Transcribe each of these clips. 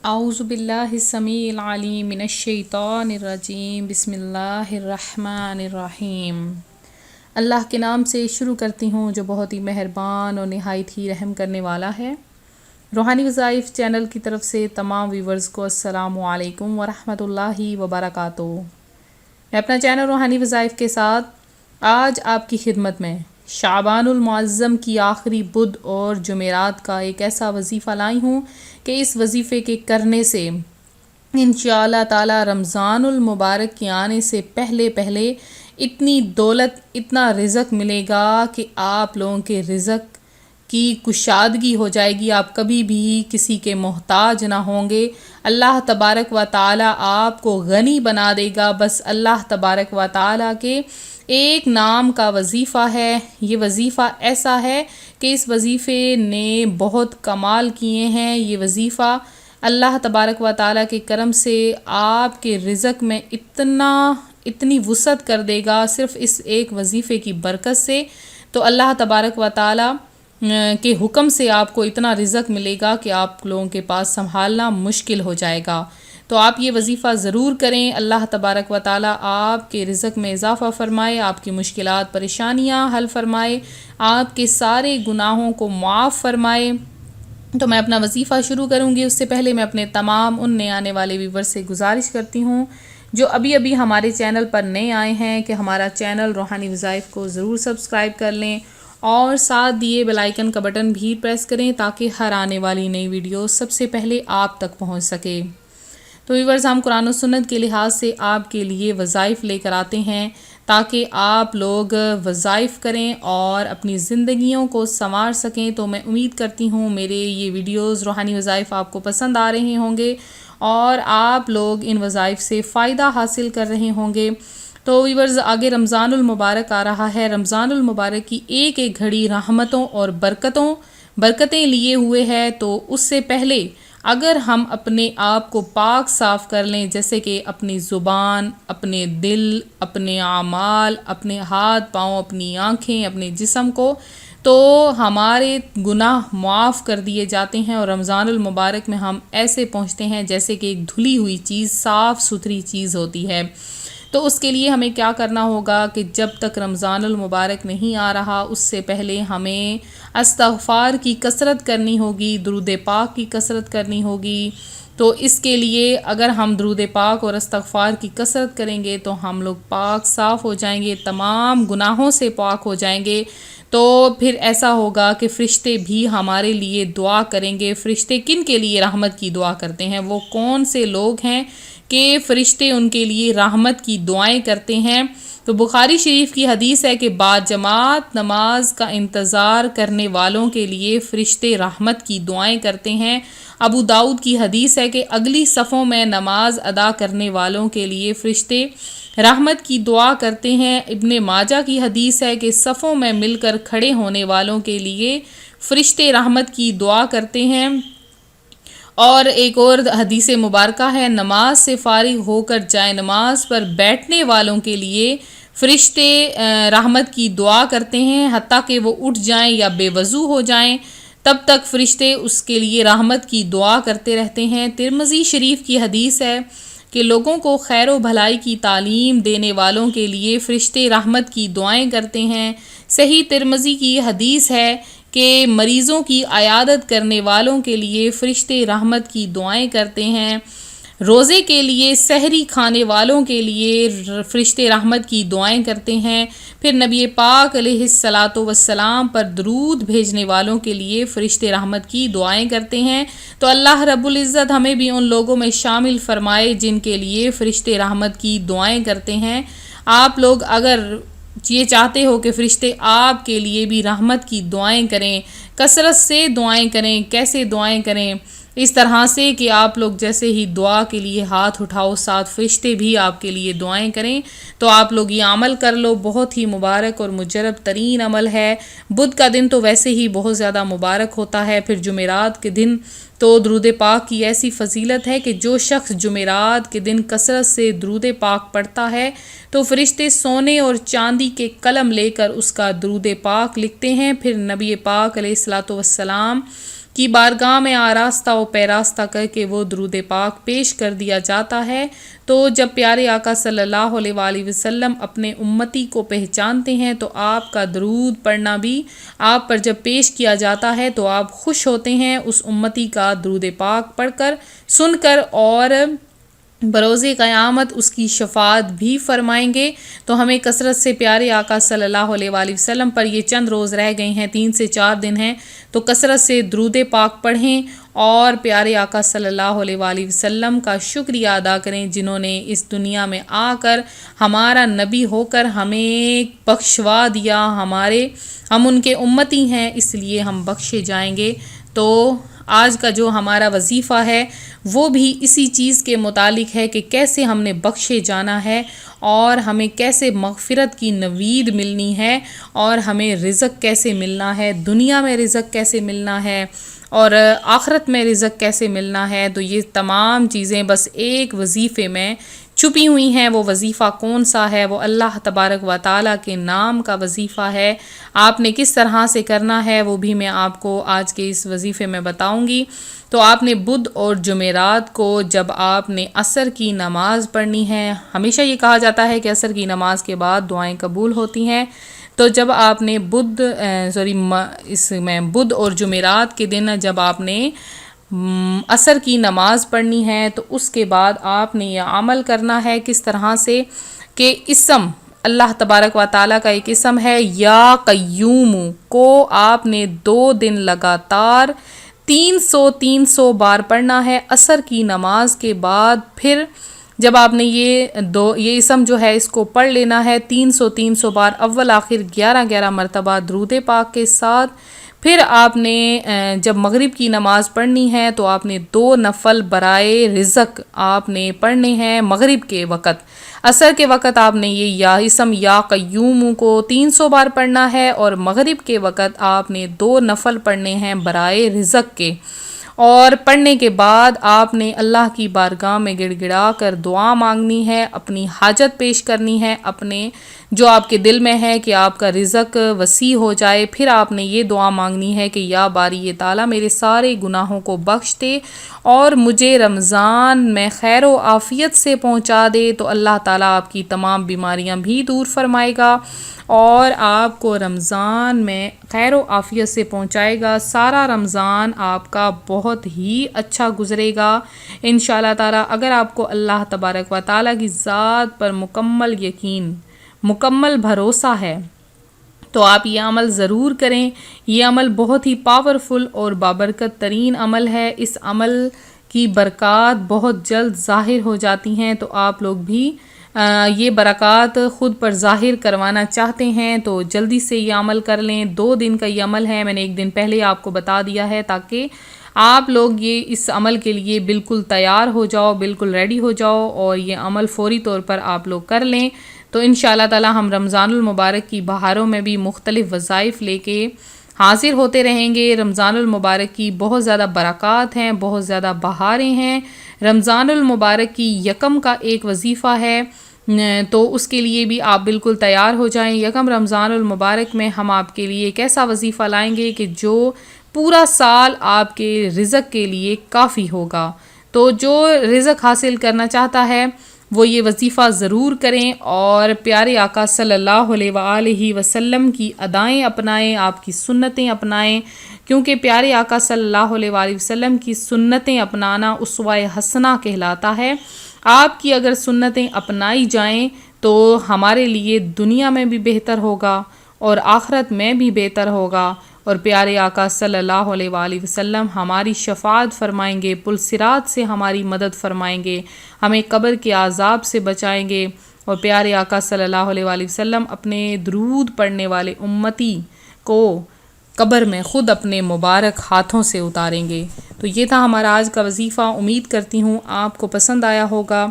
اعوذ باللہ السمیع العلیم من الشیطان الرجیم بسم اللہ الرحمن الرحیم۔ اللہ کے نام سے شروع کرتی ہوں جو بہت ہی مہربان اور نہایت ہی رحم کرنے والا ہے۔ روحانی وظائف چینل کی طرف سے تمام ویورز کو السلام علیکم ورحمۃ اللہ وبرکاتہ۔ میں اپنا چینل روحانی وظائف کے ساتھ آج آپ کی خدمت میں شعبان المعظم کی آخری بدھ اور جمعرات کا ایک ایسا وظیفہ لائی ہوں کہ اس وظیفے کے کرنے سے انشاءاللہ تعالی رمضان المبارک کے آنے سے پہلے اتنی دولت، اتنا رزق ملے گا کہ آپ لوگوں کے رزق کی کشادگی ہو جائے گی، آپ کبھی بھی کسی کے محتاج نہ ہوں گے۔ اللہ تبارک و تعالی آپ کو غنی بنا دے گا۔ بس اللہ تبارک و تعالی کے ایک نام کا وظیفہ ہے۔ یہ وظیفہ ایسا ہے کہ اس وظیفے نے بہت کمال کیے ہیں۔ یہ وظیفہ اللہ تبارک و تعالی کے کرم سے آپ کے رزق میں اتنی وسعت کر دے گا صرف اس ایک وظیفے کی برکت سے۔ تو اللہ تبارک و تعالی کے حکم سے آپ کو اتنا رزق ملے گا کہ آپ لوگوں کے پاس سنبھالنا مشکل ہو جائے گا۔ تو آپ یہ وظیفہ ضرور کریں۔ اللہ تبارک و تعالی آپ کے رزق میں اضافہ فرمائے، آپ کی مشکلات پریشانیاں حل فرمائے، آپ کے سارے گناہوں کو معاف فرمائے۔ تو میں اپنا وظیفہ شروع کروں گی، اس سے پہلے میں اپنے تمام ان نئے آنے والے ویور سے گزارش کرتی ہوں جو ابھی ہمارے چینل پر نئے آئے ہیں کہ ہمارا چینل روحانی وظائف کو ضرور سبسکرائب کر لیں اور ساتھ دیے بیل آئیکن کا بٹن بھی پریس کریں تاکہ ہر آنے والی نئی ویڈیو سب سے پہلے آپ تک پہنچ سکے۔ تو ویورز، ہم قرآن و سنت کے لحاظ سے آپ کے لیے وظائف لے کر آتے ہیں تاکہ آپ لوگ وظائف کریں اور اپنی زندگیوں کو سنوار سکیں۔ تو میں امید کرتی ہوں میرے یہ ویڈیوز روحانی وظائف آپ کو پسند آ رہے ہوں گے اور آپ لوگ ان وظائف سے فائدہ حاصل کر رہے ہوں گے۔ تو ویورز، آگے رمضان المبارک آ رہا ہے۔ رمضان المبارک کی ایک ایک گھڑی رحمتوں اور برکتیں لیے ہوئے ہے۔ تو اس سے پہلے اگر ہم اپنے آپ کو پاک صاف کر لیں، جیسے کہ اپنی زبان، اپنے دل، اپنے اعمال، اپنے ہاتھ پاؤں، اپنی آنکھیں، اپنے جسم کو، تو ہمارے گناہ معاف کر دیے جاتے ہیں اور رمضان المبارک میں ہم ایسے پہنچتے ہیں جیسے کہ ایک دھلی ہوئی چیز، صاف ستھری چیز ہوتی ہے۔ تو اس کے لیے ہمیں کیا کرنا ہوگا کہ جب تک رمضان المبارک نہیں آ رہا اس سے پہلے ہمیں استغفار کی کثرت کرنی ہوگی، درود پاک کی کثرت کرنی ہوگی۔ تو اس کے لیے اگر ہم درود پاک اور استغفار کی کثرت کریں گے تو ہم لوگ پاک صاف ہو جائیں گے، تمام گناہوں سے پاک ہو جائیں گے۔ تو پھر ایسا ہوگا کہ فرشتے بھی ہمارے لیے دعا کریں گے۔ فرشتے کن کے لیے رحمت کی دعا کرتے ہیں؟ وہ کون سے لوگ ہیں کہ فرشتے ان کے لیے رحمت کی دعائیں کرتے ہیں؟ تو بخاری شریف کی حدیث ہے کہ باجماعت نماز کا انتظار کرنے والوں کے لیے فرشتے رحمت کی دعائیں کرتے ہیں۔ ابو داؤد کی حدیث ہے کہ اگلی صفوں میں نماز ادا کرنے والوں کے لیے فرشتے رحمت کی دعا کرتے ہیں۔ ابن ماجہ کی حدیث ہے کہ صفوں میں مل کر کھڑے ہونے والوں کے لیے فرشتے رحمت کی دعا کرتے ہیں۔ اور ایک اور حدیث مبارکہ ہے، نماز سے فارغ ہو کر جائے نماز پر بیٹھنے والوں کے لیے فرشتے رحمت کی دعا کرتے ہیں، حتیٰ کہ وہ اٹھ جائیں یا بے وضو ہو جائیں تب تک فرشتے اس کے لیے رحمت کی دعا کرتے رہتے ہیں۔ ترمذی شریف کی حدیث ہے کہ لوگوں کو خیر و بھلائی کی تعلیم دینے والوں کے لیے فرشتے رحمت کی دعائیں کرتے ہیں۔ صحیح ترمذی کی حدیث ہے کہ مریضوں کی عیادت کرنے والوں کے لیے فرشتے رحمت کی دعائیں کرتے ہیں۔ روزے کے لیے سحری کھانے والوں کے لیے فرشتے رحمت کی دعائیں کرتے ہیں۔ پھر نبی پاک علیہ الصلاۃ والسلام پر درود بھیجنے والوں کے لیے فرشتے رحمت کی دعائیں کرتے ہیں۔ تو اللہ رب العزت ہمیں بھی ان لوگوں میں شامل فرمائے جن کے لیے فرشتے رحمت کی دعائیں کرتے ہیں۔ آپ لوگ اگر یہ چاہتے ہو کہ فرشتے آپ کے لیے بھی رحمت کی دعائیں کریں، کثرت سے دعائیں کریں، کیسے دعائیں کریں؟ اس طرح سے کہ آپ لوگ جیسے ہی دعا کے لیے ہاتھ اٹھاؤ ساتھ فرشتے بھی آپ کے لیے دعائیں کریں۔ تو آپ لوگ یہ عمل کر لو، بہت ہی مبارک اور مجرب ترین عمل ہے۔ بدھ کا دن تو ویسے ہی بہت زیادہ مبارک ہوتا ہے، پھر جمعرات کے دن تو درود پاک کی ایسی فضیلت ہے کہ جو شخص جمعرات کے دن کثرت سے درود پاک پڑھتا ہے تو فرشتے سونے اور چاندی کے قلم لے کر اس کا درود پاک لکھتے ہیں۔ پھر نبی پاک علیہ الصلاۃ والسلام کی بارگاہ میں آراستہ و پیراستہ کر کے وہ درود پاک پیش کر دیا جاتا ہے، تو جب پیارے آقا صلی اللہ علیہ وآلہ وسلم اپنے امتی کو پہچانتے ہیں تو آپ کا درود پڑھنا بھی آپ پر جب پیش کیا جاتا ہے تو آپ خوش ہوتے ہیں اس امتی کا درود پاک پڑھ کر، سن کر، اور بروز قیامت اس کی شفاعت بھی فرمائیں گے۔ تو ہمیں کثرت سے پیارے آقا صلی اللہ علیہ وآلہ وسلم پر، یہ چند روز رہ گئے ہیں، 3 سے 4 دن ہیں، تو کثرت سے درود پاک پڑھیں اور پیارے آقا صلی اللہ علیہ وآلہ وسلم کا شکریہ ادا کریں، جنہوں نے اس دنیا میں آ کر ہمارا نبی ہو کر ہمیں بخشوا دیا، ہم ان کے امتی ہیں، اس لیے ہم بخشے جائیں گے۔ تو آج کا جو ہمارا وظیفہ ہے وہ بھی اسی چیز کے متعلق ہے کہ کیسے ہم نے بخشے جانا ہے اور ہمیں کیسے مغفرت کی نوید ملنی ہے اور ہمیں رزق کیسے ملنا ہے، دنیا میں رزق کیسے ملنا ہے اور آخرت میں رزق کیسے ملنا ہے۔ تو یہ تمام چیزیں بس ایک وظیفے میں چھپی ہوئی ہیں۔ وہ وظیفہ کون سا ہے؟ وہ اللہ تبارک و تعالیٰ کے نام کا وظیفہ ہے۔ آپ نے کس طرح سے کرنا ہے وہ بھی میں آپ کو آج کے اس وظیفے میں بتاؤں گی۔ تو آپ نے بدھ اور جمعرات کو جب آپ نے عصر کی نماز پڑھنی ہے، ہمیشہ یہ کہا جاتا ہے کہ عصر کی نماز کے بعد دعائیں قبول ہوتی ہیں، تو جب آپ نے بدھ اور جمعرات کے دن جب آپ نے عصر کی نماز پڑھنی ہے تو اس کے بعد آپ نے یہ عمل کرنا ہے کس طرح سے کہ اسم اللہ تبارک و تعالیٰ کا ایک اسم ہے یا قیوم کو آپ نے 2 دن لگاتار 300 بار پڑھنا ہے عصر کی نماز کے بعد۔ پھر جب آپ نے یہ اسم جو ہے اس کو پڑھ لینا ہے 300 بار، اول آخر 11 مرتبہ درود پاک کے ساتھ۔ پھر آپ نے جب مغرب کی نماز پڑھنی ہے تو آپ نے 2 نفل برائے رزق آپ نے پڑھنے ہیں مغرب کے وقت۔ عصر کے وقت آپ نے یہ اسم یا قیوم کو 300 بار پڑھنا ہے اور مغرب کے وقت آپ نے 2 نفل پڑھنے ہیں برائے رزق کے، اور پڑھنے کے بعد آپ نے اللہ کی بارگاہ میں گڑ گڑا کر دعا مانگنی ہے، اپنی حاجت پیش کرنی ہے، اپنے جو آپ کے دل میں ہے کہ آپ کا رزق وسیع ہو جائے۔ پھر آپ نے یہ دعا مانگنی ہے کہ یا باری تعالیٰ میرے سارے گناہوں کو بخش دے اور مجھے رمضان میں خیر و عافیت سے پہنچا دے، تو اللہ تعالیٰ آپ کی تمام بیماریاں بھی دور فرمائے گا اور آپ کو رمضان میں خیر و عافیت سے پہنچائے گا۔ سارا رمضان آپ کا بہت ہی اچھا گزرے گا انشاءاللہ تعالیٰ۔ اگر آپ کو اللہ تبارک و تعالیٰ کی ذات پر مکمل یقین، مکمل بھروسہ ہے تو آپ یہ عمل ضرور کریں۔ یہ عمل بہت ہی پاورفل اور بابرکت ترین عمل ہے۔ اس عمل کی برکات بہت جلد ظاہر ہو جاتی ہیں، تو آپ لوگ بھی یہ برکات خود پر ظاہر کروانا چاہتے ہیں تو جلدی سے یہ عمل کر لیں۔ 2 دن کا یہ عمل ہے، میں نے 1 دن پہلے آپ کو بتا دیا ہے تاکہ آپ لوگ یہ اس عمل کے لیے بالکل تیار ہو جاؤ، بالکل ریڈی ہو جاؤ اور یہ عمل فوری طور پر آپ لوگ کر لیں۔ تو انشاءاللہ تعالی ہم رمضان المبارک کی بہاروں میں بھی مختلف وظائف لے کے حاضر ہوتے رہیں گے۔ رمضان المبارک کی بہت زیادہ برکات ہیں، بہت زیادہ بہاریں ہیں۔ رمضان المبارک کی یکم کا ایک وظیفہ ہے، تو اس کے لیے بھی آپ بالکل تیار ہو جائیں۔ یکم رمضان المبارک میں ہم آپ کے لیے ایک ایسا وظیفہ لائیں گے کہ جو پورا سال آپ کے رزق کے لیے کافی ہوگا۔ تو جو رزق حاصل کرنا چاہتا ہے وہ یہ وظیفہ ضرور کریں اور پیارے آقا صلی اللہ علیہ وآلہ وسلم کی ادائیں اپنائیں، آپ کی سنتیں اپنائیں، کیونکہ پیارے آقا صلی اللہ علیہ وآلہ وسلم کی سنتیں اپنانا اسوہ حسنہ کہلاتا ہے۔ آپ کی اگر سنتیں اپنائی جائیں تو ہمارے لیے دنیا میں بھی بہتر ہوگا اور آخرت میں بھی بہتر ہوگا، اور پیارے آقا صلی اللہ علیہ وآلہ وسلم ہماری شفاعت فرمائیں گے، پل صراط سے ہماری مدد فرمائیں گے، ہمیں قبر کے عذاب سے بچائیں گے، اور پیارے آقا صلی اللہ علیہ وآلہ وسلم اپنے درود پڑھنے والے امتی کو قبر میں خود اپنے مبارک ہاتھوں سے اتاریں گے۔ تو یہ تھا ہمارا آج کا وظیفہ، امید کرتی ہوں آپ کو پسند آیا ہوگا۔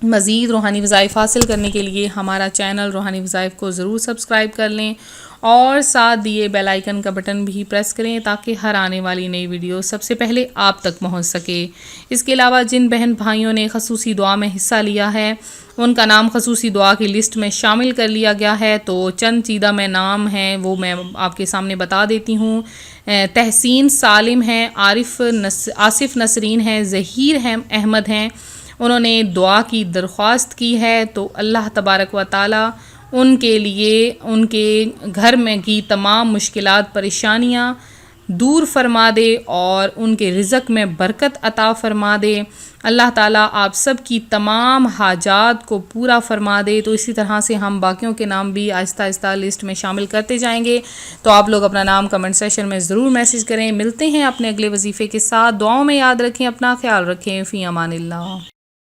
مزید روحانی وظائف حاصل کرنے کے لیے ہمارا چینل روحانی وظائف کو ضرور سبسکرائب کر لیں اور ساتھ دیے بیل آئیکن کا بٹن بھی پریس کریں تاکہ ہر آنے والی نئی ویڈیو سب سے پہلے آپ تک پہنچ سکے۔ اس کے علاوہ جن بہن بھائیوں نے خصوصی دعا میں حصہ لیا ہے ان کا نام خصوصی دعا کی لسٹ میں شامل کر لیا گیا ہے، تو چند چیدہ میں نام ہیں وہ میں آپ کے سامنے بتا دیتی ہوں۔ تحسین سالم ہیں، آصف نسرین ہیں، ظہیر احمد ہیں، انہوں نے دعا کی درخواست کی ہے، تو اللہ تبارک و تعالی ان کے لیے ان کے گھر میں کی تمام مشکلات پریشانیاں دور فرما دے اور ان کے رزق میں برکت عطا فرما دے۔ اللہ تعالیٰ آپ سب کی تمام حاجات کو پورا فرما دے۔ تو اسی طرح سے ہم باقیوں کے نام بھی آہستہ آہستہ لسٹ میں شامل کرتے جائیں گے، تو آپ لوگ اپنا نام کمنٹ سیشن میں ضرور میسج کریں۔ ملتے ہیں اپنے اگلے وظیفے کے ساتھ، دعاؤں میں یاد رکھیں، اپنا خیال رکھیں، فی امان اللہ۔